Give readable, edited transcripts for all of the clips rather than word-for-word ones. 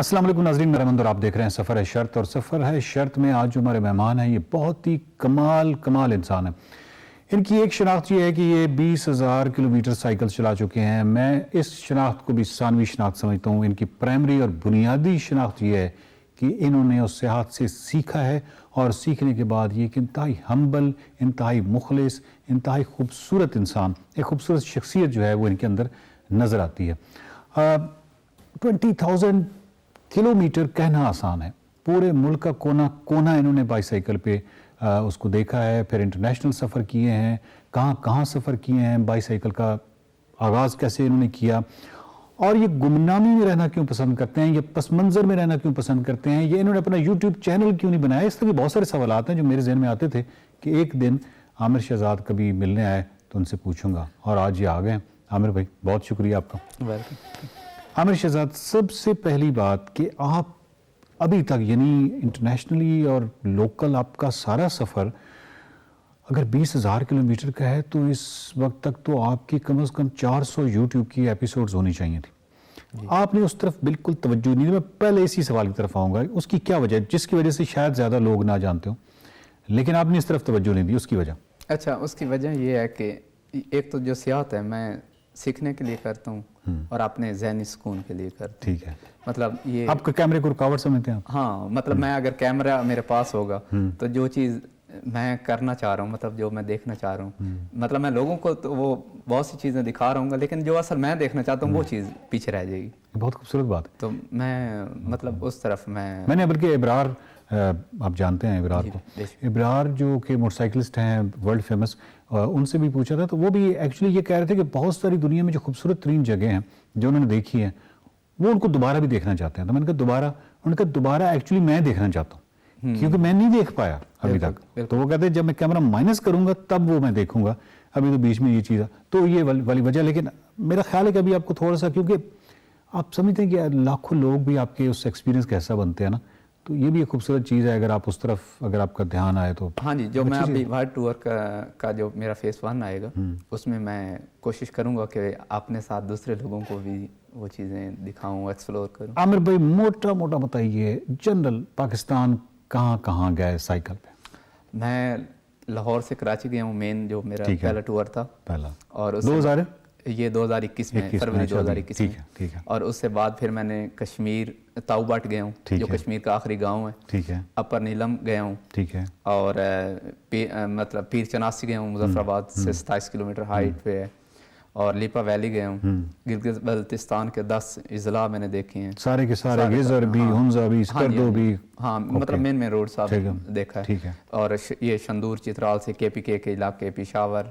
السلام علیکم ناظرین، میرا منظور، آپ دیکھ رہے ہیں سفر ہے شرط. اور سفر ہے شرط میں آج جو ہمارے مہمان ہیں یہ بہت ہی کمال انسان ہیں. ان کی ایک شناخت یہ ہے کہ یہ 20,000 کلومیٹر سائیکل چلا چکے ہیں. میں اس شناخت کو بھی ثانوی شناخت سمجھتا ہوں. ان کی پرائمری اور بنیادی شناخت یہ ہے کہ انہوں نے اس صحت سے سیکھا ہے، اور سیکھنے کے بعد یہ کہ انتہائی ہمبل، انتہائی مخلص، انتہائی خوبصورت انسان، ایک خوبصورت شخصیت جو ہے وہ ان کے اندر نظر آتی ہے. 20,000 کلومیٹر کہنا آسان ہے. پورے ملک کا کونا انہوں نے بائی سائیکل پہ اس کو دیکھا ہے. پھر انٹرنیشنل سفر کیے ہیں، کہاں سفر کیے ہیں، بائی سائیکل کا آغاز کیسے انہوں نے کیا، اور یہ گمنامی میں رہنا کیوں پسند کرتے ہیں، یہ پس منظر میں رہنا کیوں پسند کرتے ہیں، یہ انہوں نے اپنا یوٹیوب چینل کیوں نہیں بنایا. اس طرح کے بہت سارے سوالات ہیں جو میرے ذہن میں آتے تھے کہ ایک دن عامر شہزاد کبھی ملنے آئے تو ان سے پوچھوں گا، اور آج یہ آ گئے ہیں. عامر بھائی بہت شکریہ آپ کا. عامر شہزاد، سب سے پہلی بات کہ آپ ابھی تک یعنی انٹرنیشنلی اور لوکل آپ کا سارا سفر اگر 20,000 کلومیٹر کا ہے تو اس وقت تک تو آپ کی کم از کم 400 یوٹیوب کی ایپیسوڈز ہونی چاہیے تھی. آپ نے اس طرف بالکل توجہ نہیں دی. میں پہلے اسی سوال کی طرف آؤں گا، اس کی کیا وجہ ہے جس کی وجہ سے شاید زیادہ لوگ نہ جانتے ہوں، لیکن آپ نے اس طرف توجہ نہیں دی، اس کی وجہ؟ اچھا، اس کی وجہ یہ ہے کہ ایک تو جو سیاحت ہے میں سیکھنے کے لیے کرتا ہوں اور اپنے ذہنی سکون کے لیے کرتا ہوں. ٹھیک ہے. مطلب یہ آپ کا کیمرے کو رکاوٹ سمجھتے ہیں آپ؟ ہاں، مطلب میں اگر کیمرہ میرے پاس ہوگا تو جو چیز میں کرنا چاہ رہا ہوں، مطلب جو میں دیکھنا چاہ رہا ہوں، مطلب میں لوگوں کو تو وہ بہت سی چیزیں دکھا رہا ہوں گا، لیکن جو اصل میں دیکھنا چاہتا ہوں وہ چیز پیچھے رہ جائے گی. بہت خوبصورت بات ہے. تو میں مطلب اس طرف میں نے بلکہ ابرار، آپ جانتے ہیں ابرار کو، ابرار جو کہ موٹر سائیکلسٹ ہیں ورلڈ فیمس، ان سے بھی پوچھا تھا تو وہ بھی ایکچولی یہ کہہ رہے تھے کہ بہت ساری دنیا میں جو خوبصورت ترین جگہ ہیں جو انہوں نے دیکھی ہیں وہ ان کو دوبارہ بھی دیکھنا چاہتے ہیں. تو میں نے کہا دوبارہ ایکچولی میں دیکھنا چاہتا ہوں کیونکہ میں نہیں دیکھ پایا ابھی تک. تو وہ کہتے ہیں جب میں کیمرہ مائنس کروں گا تب وہ میں دیکھوں گا، ابھی تو بیچ میں یہ چیز ہے. تو یہ والی وجہ. لیکن میرا خیال ہے کہ ابھی آپ کو تھوڑا سا، کیونکہ آپ سمجھتے ہیں کہ لاکھوں لوگ بھی آپ کے اس ایکسپیرینس کا حصہ بنتے ہیں نا، تو یہ بھی ایک خوبصورت چیز ہے اگر آپ اس طرف اگر آپ کا دھیان آئے تو. ہاں جی، جو میں ابھی ورلڈ ٹور کا جو میرا فیس 1 آئے گا اس میں میں کوشش کروں گا کہ اپنے ساتھ دوسرے لوگوں کو بھی وہ چیزیں دکھاؤں، ایکسپلور کروں. عامر بھائی موٹا بتائیے، جنرل پاکستان کہاں گئے سائیکل پہ؟ میں لاہور سے کراچی گیا ہوں، مین جو میرا پہلا ٹور تھا پہلا، اور 2021 میں فروری 2021 میں. اور اس سے بعد پھر میں نے کشمیر تاؤ بٹ گیا ہوں جو کشمیر کا آخری گاؤں ہے. ٹھیک ہے. اپر نیلم گیا ہوں. ٹھیک ہے. اور مطلب پیر چناسی گیا ہوں، مظفر آباد سے 27 کلومیٹر ہائٹ پہ ہے. اور لیپا ویلی گیا ہوں. گلگت بلتستان کے 10 اضلاع میں نے دیکھے ہیں، سارے کے سارے، گیزر بھی، ہنزا بھی، اسکردو بھی. ہاں، مطلب مین روڈ صاحب دیکھا ہے. اور یہ شندور چترال سے کے علاقے، پشاور،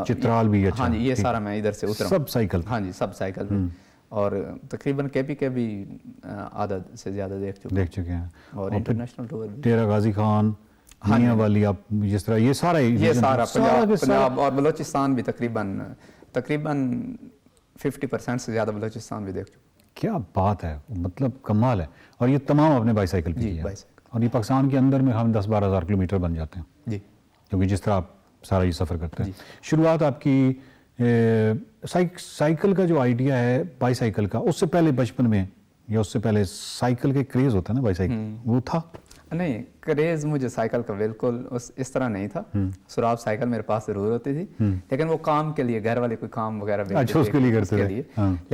چترال بھی. ہاں جی، یہ سارا میں ادھر سے اترا ہوں. سب سائیکل؟ ہاں جی، سب سائیکل میں. اور تقریباً کے بھی عدد سے زیادہ دیکھ چکے ہیں. اور انٹرنیشنل ٹور بھی ڈیرہ غازی خان، میاں والی، آپ جس طرح یہ سارا پنجاب اور بلوچستان بھی تقریباً 50% سے زیادہ بلوچستان بھی دیکھ چکے. کیا بات ہے، مطلب کمال ہے. اور یہ تمام اپنے بائی سائیکل پہ کیا. اور یہ پاکستان کے اندر میں ہم 10-12 ہزار کلومیٹر بن جاتے ہیں جی، کیونکہ جس طرح آپ سارا یہ سفر کرتے ہیں. شروعات آپ کی سائیکل کا جو آئیڈیا ہے بائی سائیکل کا، اس سے پہلے بچپن میں یا اس سے پہلے سائیکل کے کریز ہوتا ہے نا بائی سائیکل، وہ تھا؟ نہیں، کریز مجھے سائیکل کا بالکل اس طرح نہیں تھا. سراب سائیکل میرے پاس ضرور ہوتی تھی، لیکن وہ کام کے لیے، گھر والے کوئی کام وغیرہ اس کے لیے کرتے تھے.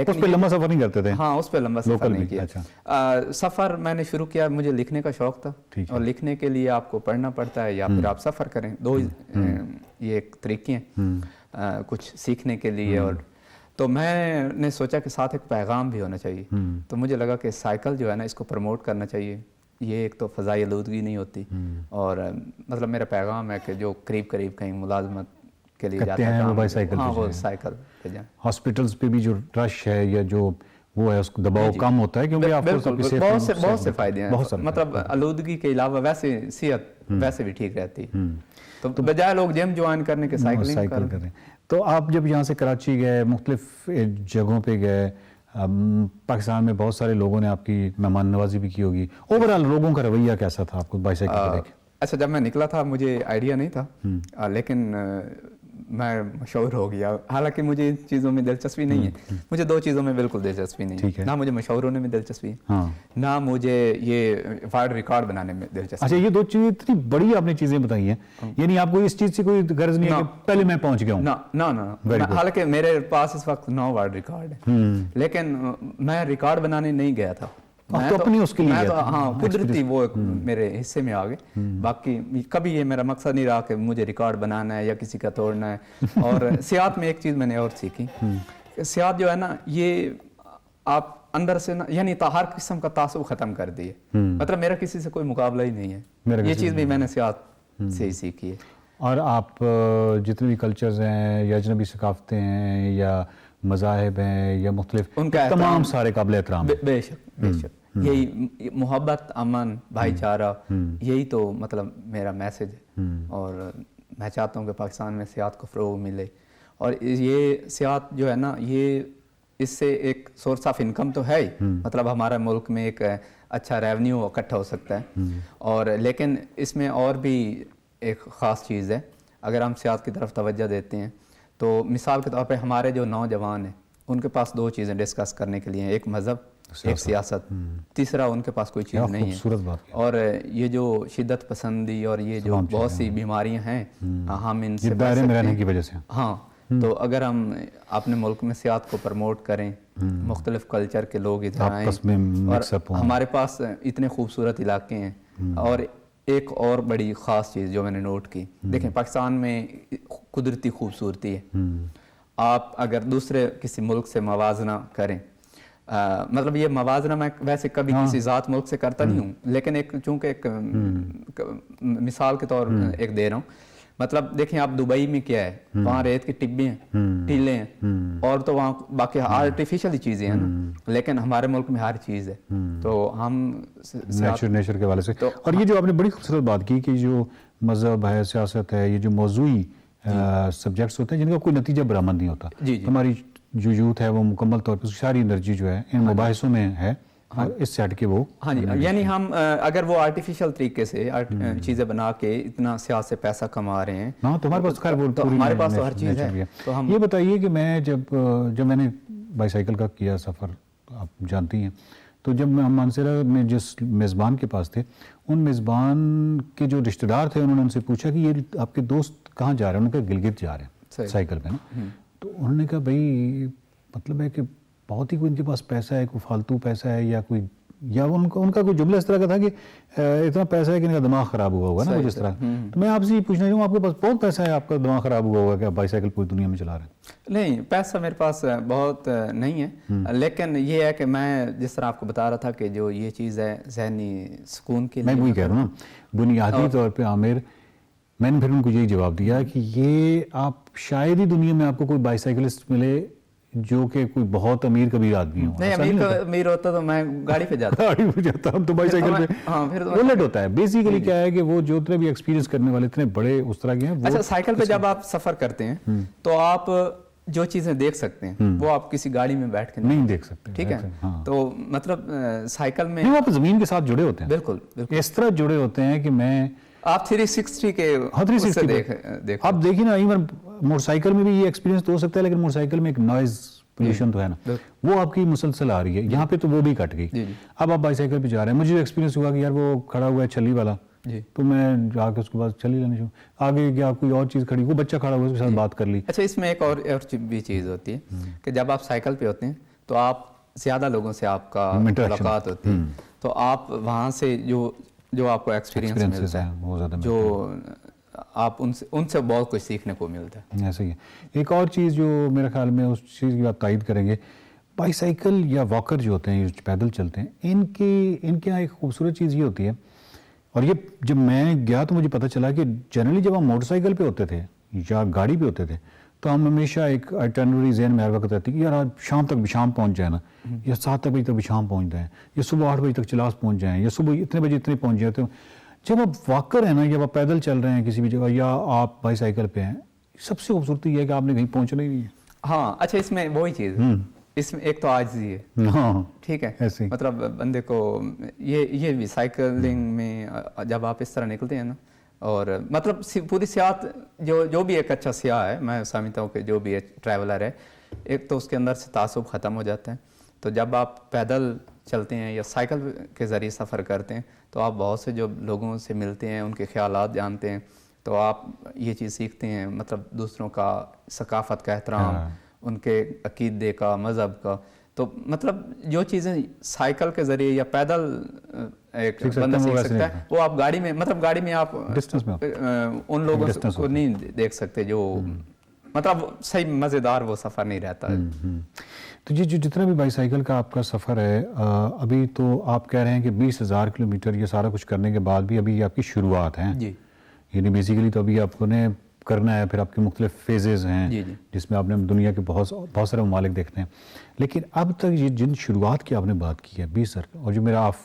اس پہ لمبا سفر نہیں کرتے تھے؟ ہاں، اس پہ لمبا سفر نہیں کیا. سفر میں نے شروع کیا، مجھے لکھنے کا شوق تھا، اور لکھنے کے لیے آپ کو پڑھنا پڑتا ہے یا پھر آپ سفر کریں. دو یہ ایک طریقے ہیں کچھ سیکھنے کے لیے. اور تو میں نے سوچا کہ ساتھ ایک پیغام بھی ہونا چاہیے. تو مجھے لگا کہ سائیکل جو ہے نا، اس کو پروموٹ کرنا چاہیے. یہ ایک تو فضائی آلودگی نہیں ہوتی، اور مطلب میرا پیغام ہے کہ جو قریب کہیں ملازمت کے لیے جاتے ہیں وہ سائیکل پہ جائیں. ہاسپٹلز پہ بھی جو رش ہے یا جو وہ ہے اس کو دباؤ کم ہوتا ہے، کیونکہ آپ کو بہت سے فائدے ہیں. مطلب آلودگی کے علاوہ ویسے صحت ویسے بھی ٹھیک رہتی ہے. تو بجائے لوگ جم جوائن کرنے کے سائیکلنگ کر رہے ہیں. تو آپ جب یہاں سے کراچی گئے، مختلف جگہوں پہ گئے، پاکستان میں بہت سارے لوگوں نے آپ کی مہمان نوازی بھی کی ہوگی. اوورآل لوگوں کا رویہ کیسا تھا آپ کو بائی سائیکل پہ دیکھ؟ اچھا، جب میں نکلا تھا مجھے آئیڈیا نہیں تھا، لیکن میں مشہور ہو گیا. حالانکہ مجھے ان چیزوں میں دلچسپی نہیں ہے. مجھے دو چیزوں میں بالکل دلچسپی نہیں ہے, نہ مجھے مشہور ہونے میں دلچسپی ہے, نہ مجھے یہ ورلڈ ریکارڈ بنانے میں دلچسپی. اچھا, یہ دو چیزیں اتنی بڑی آپ نے چیزیں بتائی ہیں, یعنی آپ کو اس چیز سے کوئی غرض نہیں ہے کہ پہلے میں پہنچ گیا ہوں؟ نہ, حالانکہ میرے پاس اس وقت 9 ورلڈ ریکارڈ ہے, لیکن میں ریکارڈ بنانے نہیں گیا تھا. ہاں, قدرتی وہ میرے حصے میں آ گئے. باقی کبھی یہ میرا مقصد نہیں رہا کہ مجھے ریکارڈ بنانا ہے یا کسی کا توڑنا ہے. اور سیاحت میں ایک چیز میں نے اور سیکھی, سیاحت جو ہے نا, یہ آپ اندر سے نا, یعنی ہر قسم کا تعصب ختم کر دیے. مطلب میرا کسی سے کوئی مقابلہ ہی نہیں ہے. یہ چیز بھی میں نے سیاحت سے ہی سیکھی ہے. اور آپ جتنے بھی کلچرز ہیں یا اجنبی ثقافتیں ہیں یا مذاہب ہیں یا مختلف, ان کا تمام سارے قابل احترام. بے شک, بے شک. یہی محبت, امن, بھائی چارہ, یہی تو مطلب میرا میسج ہے. اور میں چاہتا ہوں کہ پاکستان میں سیاحت کو فروغ ملے. اور یہ سیاحت جو ہے نا, یہ اس سے ایک سورس آف انکم تو ہے ہی, مطلب ہمارا ملک میں ایک اچھا ریونیو اکٹھا ہو سکتا ہے. اور لیکن اس میں اور بھی ایک خاص چیز ہے. اگر ہم سیاحت کی طرف توجہ دیتے ہیں تو مثال کے طور پہ ہمارے جو نوجوان ہیں ان کے پاس 2 چیزیں ڈسکس کرنے کے لیے, ایک مذہب, ایک سیاست. تیسرا ان کے پاس کوئی چیز نہیں ہے. اور یہ جو شدت پسندی اور یہ جو بہت سی بیماریاں ہیں, ہم ان سے دائرے میں رہنے کی وجہ سے. ہاں, تو اگر ہم اپنے ملک میں سیاحت کو پروموٹ کریں, مختلف کلچر کے لوگ ادھر آئیں, اور ہمارے پاس اتنے خوبصورت علاقے ہیں. اور ایک اور بڑی خاص چیز جو میں نے نوٹ کی, دیکھیں پاکستان میں قدرتی خوبصورتی ہے. آپ اگر دوسرے کسی ملک سے موازنہ کریں, مطلب یہ موازنہ میں ویسے کبھی کسی ذات ملک سے کرتا نہیں ہوں, لیکن ایک چونکہ ایک مثال کے طور ایک دے رہا ہوں. مطلب دیکھیں آپ دبئی میں کیا ہے, وہاں ریت کے ٹبے ہیں, ٹیلے ہیں, اور تو وہاں باقی آرٹیفیشل چیزیں ہیں نا, لیکن ہمارے ملک میں ہر چیز ہے. تو ہم نیچر کے حوالے سے. اور یہ جو آپ نے بڑی خوبصورت بات کی کہ جو مذہب ہے, سیاست ہے, یہ جو موضوعی سبجیکٹس ہوتے ہیں جن کا کوئی نتیجہ برآمد نہیں ہوتا, ہماری جو یوتھ ہے وہ مکمل طور پر ساری انرجی جو ہے ان مباحثوں میں ہے, اور اس سے ہٹ کے وہ یعنی ہم اگر وہ آرٹیفیشل طریقے سے چیزیں بنا کے اتنا سیاست سے پیسہ کما رہے ہیں, تو ہمارے پاس ہمارے پاس تو ہر چیز ہے. تو ہم یہ بتائیے کہ میں جب میں نے بائی سائیکل کا کیا سفر, آپ جانتی ہیں, تو جب میں مانسیرا میں جس میزبان کے پاس تھے, ان میزبان کے جو رشتہ دار تھے انہوں نے ان سے پوچھا کہ یہ آپ کے دوست کہاں جا رہے ہیں؟ انہوں نے کہا گلگت جا رہے ہیں سائیکل پہ نا. تو انہوں نے کہا بھائی مطلب ہے کہ بہت ہی کوئی ان کے پاس پیسہ ہے, کوئی فالتو پیسہ ہے, یا کوئی, یا ان کا کوئی جملہ اس طرح کا تھا کہ اتنا پیسہ ہے کہ ان کا دماغ خراب ہوا ہوگا نا, جس طرح. تو میں آپ سے یہ پوچھنا چاہوں, آپ کے پاس بہت پیسہ ہے, آپ کا دماغ خراب ہوا ہوگا کہ آپ بائی سائیکل پوری دنیا میں چلا رہے ہیں؟ نہیں, پیسہ میرے پاس بہت نہیں ہے, لیکن یہ ہے کہ میں جس طرح آپ کو بتا رہا تھا کہ جو یہ چیز ہے ذہنی سکون کے لیے, میں وہی کہہ رہا ہوں نا, بنیادی طور پہ عامر, میں نے پھر ان کو یہی جواب دیا کہ یہ آپ شاید ہی دنیا میں آپ کو کوئی بائی سائیکلسٹ ملے جو کہ کوئی بہت امیر کبیر آدمی ہو. نہیں, امیر ہوتا تو میں گاڑی پہ جاتا, ہم تو بائی سائیکل پہ الٹ ہوتا ہے. بیسیکلی کیا ہے کہ وہ جو اتنے بھی ایکسپیرینس کرنے والے اتنے بڑے اس طرح کے ہیں. اچھا, سائیکل پہ جب آپ سفر کرتے ہیں تو آپ جو چیزیں دیکھ سکتے ہیں وہ آپ کسی گاڑی میں بیٹھ کے نہیں دیکھ سکتے, ٹھیک ہے. تو مطلب سائیکل میں آپ زمین کے ساتھ جڑے ہوتے ہیں, بالکل اس طرح جڑے ہوتے ہیں کہ میں آپ 360 کے آپ دیکھیں نا, ایون موٹر سائیکل میں بھی یہ ایکسپیرینس تو ہو سکتا ہے, لیکن موٹر سائیکل میں ایک نوائز پولوشن تو ہے نا, وہ آپ کی مسلسل آ رہی ہے. یہاں پہ تو وہ بھی کٹ گئی. اب آپ بائی سائیکل پہ جا رہے ہیں, مجھے ایکسپیرینس ہوا کہ یار وہ کھڑا ہوا ہے چھلی والا, تو میں جا کے اس کے بعد چھلی لینے شروع, آگے کیا کوئی اور چیز کھڑی, وہ بچہ کھڑا ہوا اس کے ساتھ بات کر لی. اچھا, اس میں ایک اور بھی چیز ہوتی ہے کہ جب آپ سائیکل پہ ہوتے ہیں تو آپ زیادہ لوگوں سے آپ کا ملاقات ہوتی ہے, تو آپ وہاں سے جو آپ کو ایکسپیرینس ملتا ہے, جو آپ ان سے بہت کچھ سیکھنے کو ملتا ہے. ایسا ہی ہے. ایک اور چیز جو میرے خیال میں اس چیز کی آپ تائید کریں گے, بائی سائیکل یا واکر جو ہوتے ہیں, جو پیدل چلتے ہیں, ان کے یہاں ایک خوبصورت چیز یہ ہوتی ہے, اور یہ جب میں گیا تو مجھے پتہ چلا کہ جنرلی جب ہم موٹر سائیکل پہ ہوتے تھے یا گاڑی پہ ہوتے تھے تو ہم ہمیشہ ایک آئٹنری ذہن میں ہر وقت رہتی کہ یار آج شام تک بشام پہنچ جائے نا, یا 7 بجے تک بشام پہنچ جائیں, یا صبح 8 بجے تک چلاس پہنچ جائیں, یا صبح اتنے بجے اتنے پہنچ جاتے ہیں. جب آپ واکر ہیں نا, یا آپ پیدل چل رہے ہیں کسی بھی جگہ, یا آپ بائی سائیکل پہ ہیں, سب سے خوبصورتی یہ ہے کہ آپ نے کہیں پہنچنا ہی نہیں ہے. ہاں, اچھا, اس میں وہی چیز ہے, اس میں ایک تو عاجزی ہے, ٹھیک ہے, مطلب بندے کو یہ بھی سائیکلنگ میں جب آپ اس طرح نکلتے ہیں نا اور مطلب پوری سیاحت جو بھی ایک اچھا سیاح ہے، میں سمجھتا ہوں کہ جو بھی ٹریولر ہے، ایک تو اس کے اندر سے تعصب ختم ہو جاتا ہے. تو جب آپ پیدل چلتے ہیں یا سائیکل کے ذریعے سفر کرتے ہیں تو آپ بہت سے جو لوگوں سے ملتے ہیں، ان کے خیالات جانتے ہیں، تو آپ یہ چیز سیکھتے ہیں، مطلب دوسروں کا ثقافت کا احترام، ان کے عقیدے کا، مذہب کا. تو مطلب جو چیزیں سائیکل کے ذریعے یا پیدل ایک بندہ سیکھ سکتا ہے، وہ آپ گاڑی میں، مطلب گاڑی میں آپ ان لوگوں کو نہیں دیکھ سکتے جو مطلب صحیح مزیدار وہ سفر نہیں رہتا ہے. تو یہ جو جتنا بھی بائی سائیکل کا آپ کا سفر ہے، ابھی تو آپ کہہ رہے ہیں کہ 20,000 کلومیٹر یہ سارا کچھ کرنے کے بعد بھی ابھی آپ کی شروعات ہیں. جی. یعنی بیسیکلی تو ابھی آپ کو نے کرنا ہے، پھر آپ کے مختلف فیزز ہیں جس میں آپ نے دنیا کے بہت سارے ممالک دیکھتے ہیں. لیکن اب تک یہ جن شروعات کی آپ نے بات کی ہے 20 اور جو میرا آف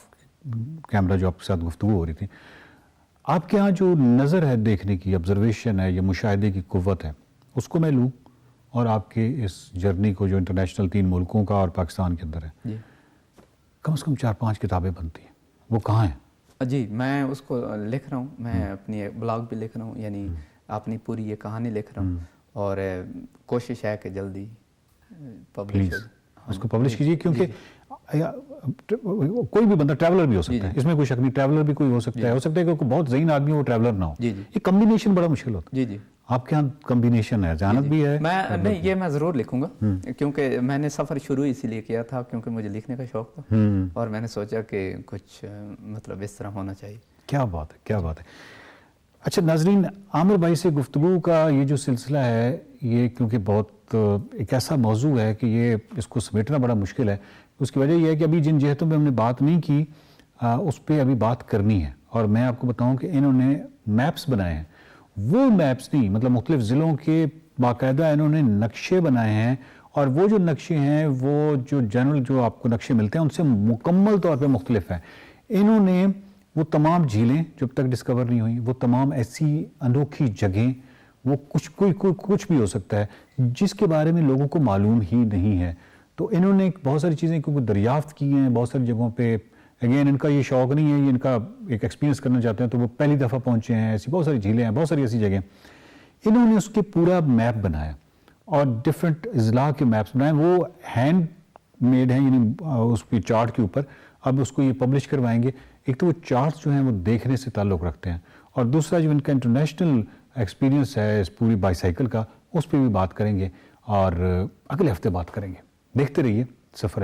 کیمرہ جو آپ کے ساتھ گفتگو ہو رہی تھی، آپ کے ہاں جو نظر ہے دیکھنے کی، آبزرویشن ہے یا مشاہدے کی قوت ہے، اس کو میں لوں اور آپ کے اس جرنی کو جو انٹرنیشنل 3 ملکوں کا اور پاکستان کے اندر ہے، کم از کم 4-5 کتابیں بنتی ہیں، وہ کہاں ہیں؟ جی میں اس کو لکھ رہا ہوں، میں اپنی بلاگ بھی لکھ رہا ہوں، یعنی اپنی پوری یہ کہانی لکھ رہا ہوں، اور کوشش ہے کہ جلدی پبلش اس کو پبلش کیجیے، کیونکہ کوئی بھی بندہ ٹریولر بھی ہو سکتا ہے، اس میں کوئی شک نہیں، ٹریولر بھی کوئی ہو سکتا ہے کہ بہت ذہین آدمی وہ ٹریولر نہ ہو. یہ کمبینیشن بڑا مشکل ہوتا ہے. آپ کے ہاں کمبینیشن ہے، ذہانت بھی ہے. نہیں، یہ میں ضرور لکھوں گا، کیونکہ میں نے سفر شروع اسی لیے کیا تھا کیونکہ مجھے لکھنے کا شوق تھا، اور میں نے سوچا کہ کچھ مطلب اس طرح ہونا چاہیے. کیا بات ہے، کیا بات ہے. اچھا ناظرین، عامر بھائی سے گفتگو کا یہ جو سلسلہ ہے، یہ کیونکہ بہت ایک ایسا موضوع ہے کہ یہ اس کو سمیٹنا بڑا مشکل ہے. اس کی وجہ یہ ہے کہ ابھی جن جہتوں پہ ہم نے بات نہیں کی اس پہ ابھی بات کرنی ہے. اور میں آپ کو بتاؤں کہ انہوں نے میپس بنائے ہیں، وہ میپس نہیں، مطلب مختلف ضلعوں کے باقاعدہ انہوں نے نقشے بنائے ہیں، اور وہ جو نقشے ہیں وہ جو جنرل جو آپ کو نقشے ملتے ہیں ان سے مکمل طور پہ مختلف ہیں. انہوں نے وہ تمام جھیلیں جو اب تک ڈسکور نہیں ہوئیں، وہ تمام ایسی انوکھی جگہیں، وہ کچھ بھی ہو سکتا ہے جس کے بارے میں لوگوں کو معلوم ہی نہیں ہے. تو انہوں نے بہت ساری چیزیں کیونکہ دریافت کی ہیں بہت ساری جگہوں پہ. اگین ان کا یہ شوق نہیں ہے، یہ ان کا ایک ایکسپیرینس کرنا چاہتے ہیں، تو وہ پہلی دفعہ پہنچے ہیں. ایسی بہت ساری جھیلیں ہیں، بہت ساری ایسی جگہیں. انہوں نے اس کے پورا میپ بنایا اور ڈفرینٹ اضلاع کے میپس بنائے. وہ ہینڈ میڈ ہیں، یعنی اس کے چارٹ کے اوپر. اب اس کو یہ پبلش کروائیں گے. ایک تو وہ چارٹس جو ہیں وہ دیکھنے سے تعلق رکھتے ہیں، اور دوسرا جو ان کا انٹرنیشنل ایکسپیرینس ہے اس پوری بائی سائیکل کا، اس پہ بھی بات کریں گے، اور اگلے ہفتے بات کریں گے. دیکھتے رہیے سفر